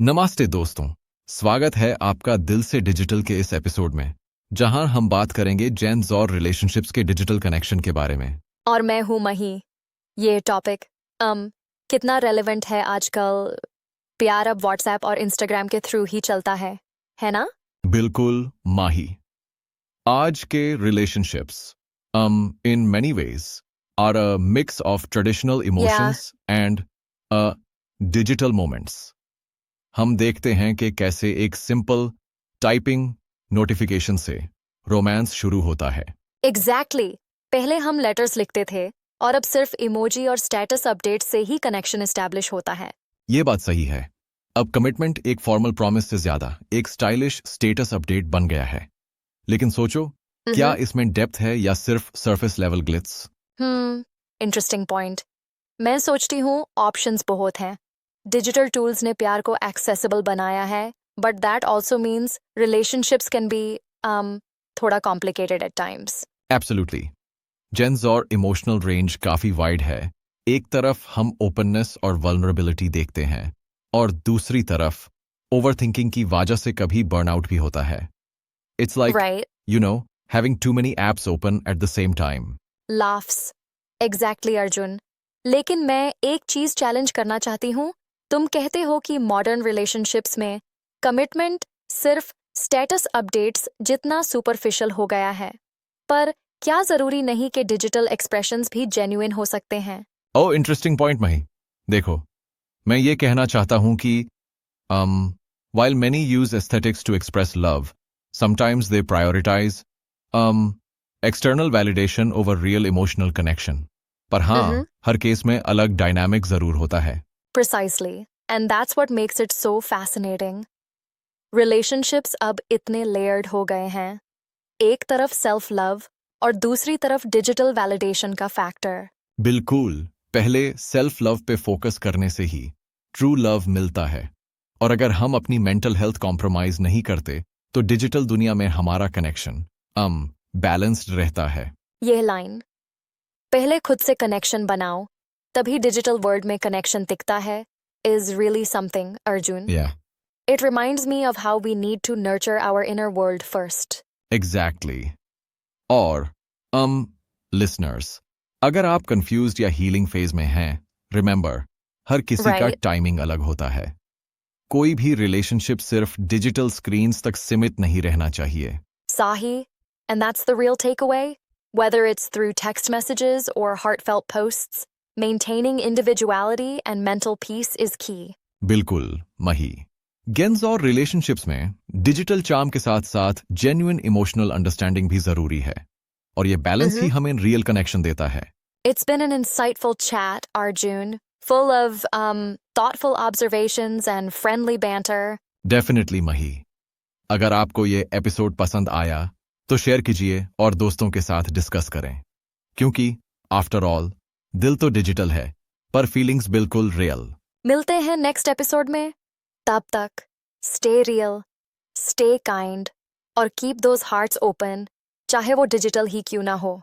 नमस्ते दोस्तों, स्वागत है आपका दिल से डिजिटल के इस एपिसोड में, जहां हम बात करेंगे जेन्स और रिलेशनशिप्स के डिजिटल कनेक्शन के बारे में। और मैं हूँ मही। ये टॉपिक कितना रेलेवेंट है आजकल। प्यार अब व्हाट्सएप और इंस्टाग्राम के थ्रू ही चलता है ना? बिल्कुल माही। आज के relationships in many ways are a mix of traditional या इमोशंस एंड डिजिटल मोमेंट्स। हम देखते हैं कि कैसे एक सिंपल टाइपिंग नोटिफिकेशन से रोमांस शुरू होता है। एग्जैक्टली। पहले हम लेटर्स लिखते थे और अब सिर्फ इमोजी और स्टेटस अपडेट से ही कनेक्शन एस्टैब्लिश होता है। ये बात सही है। अब कमिटमेंट एक फॉर्मल प्रॉमिस से ज्यादा एक स्टाइलिश स्टेटस अपडेट बन गया है। लेकिन सोचो, क्या इसमें डेप्थ है या सिर्फ surface level Glitz? Interesting point. मैं सोचती हूँ ऑप्शंस बहुत हैं। डिजिटल टूल्स ने प्यार को एक्सेसिबल बनाया है, but that also means relationships can be थोड़ा कॉम्प्लिकेटेड एट टाइम्स। एब्सोल्युटली। जेन्स और इमोशनल रेंज काफी वाइड है। एक तरफ हम ओपननेस और वल्नरेबिलिटी देखते हैं और दूसरी तरफ ओवरथिंकिंग की वजह से कभी बर्नआउट भी होता है। It's like, right. You know, having too many apps open at the same time. Laughs. Exactly Arjun. लेकिन मैं एक चीज चैलेंज करना चाहती हूँ। तुम कहते हो कि मॉडर्न रिलेशनशिप्स में कमिटमेंट सिर्फ स्टेटस अपडेट्स जितना सुपरफिशियल हो गया है, पर क्या जरूरी नहीं कि डिजिटल एक्सप्रेशंस भी जेन्युइन हो सकते हैं? ओ, इंटरेस्टिंग पॉइंट मही। देखो, मैं ये कहना चाहता हूं कि while many use aesthetics to express love, sometimes they prioritize external validation over real emotional connection. पर हाँ, हर केस में अलग डायनामिक जरूर होता है। Precisely. And that's what makes it so fascinating. Relationships अब इतने layered हो गए हैं। एक तरफ सेल्फ लव और दूसरी तरफ डिजिटल वैलिडेशन का फैक्टर। बिल्कुल। पहले सेल्फ लव पे फोकस करने से ही ट्रू लव मिलता है। और अगर हम अपनी मेंटल हेल्थ कॉम्प्रोमाइज नहीं करते, तो डिजिटल दुनिया में हमारा कनेक्शन बैलेंस्ड रहता है। यह लाइन, पहले खुद से कनेक्शन बनाओ तभी डिजिटल वर्ल्ड में कनेक्शन टिकता है, is really something Arjun. Yeah, It reminds me of how we need to nurture our inner world first. exactly. और लिसनर्स, अगर आप कंफ्यूज्ड या हीलिंग फेज में हैं, रिमेंबर, हर किसी का Right. टाइमिंग अलग होता है। कोई भी रिलेशनशिप सिर्फ डिजिटल स्क्रीन्स तक सीमित नहीं रहना चाहिए। Sahi, and that's the real takeaway. Whether it's through text messages or heartfelt posts, maintaining individuality and mental peace is key. बिल्कुल मही। गेंस और रिलेशनशिप्स में डिजिटल चार्म के साथ साथ जेन्युइन इमोशनल अंडरस्टैंडिंग भी जरूरी है, और ये बैलेंस ही हमें रियल कनेक्शन देता है। It's been an insightful chat, Arjun, full of thoughtful observations and friendly banter. Definitely मही। अगर आपको ये एपिसोड पसंद आया तो शेयर कीजिए और दोस्तों के साथ डिस्कस करें, क्योंकि आफ्टर ऑल दिल तो डिजिटल है पर फीलिंग्स बिल्कुल रियल। मिलते हैं नेक्स्ट एपिसोड में। तब तक स्टे रियल, स्टे काइंड और कीप दोज हार्ट्स ओपन, चाहे वो डिजिटल ही क्यों ना हो।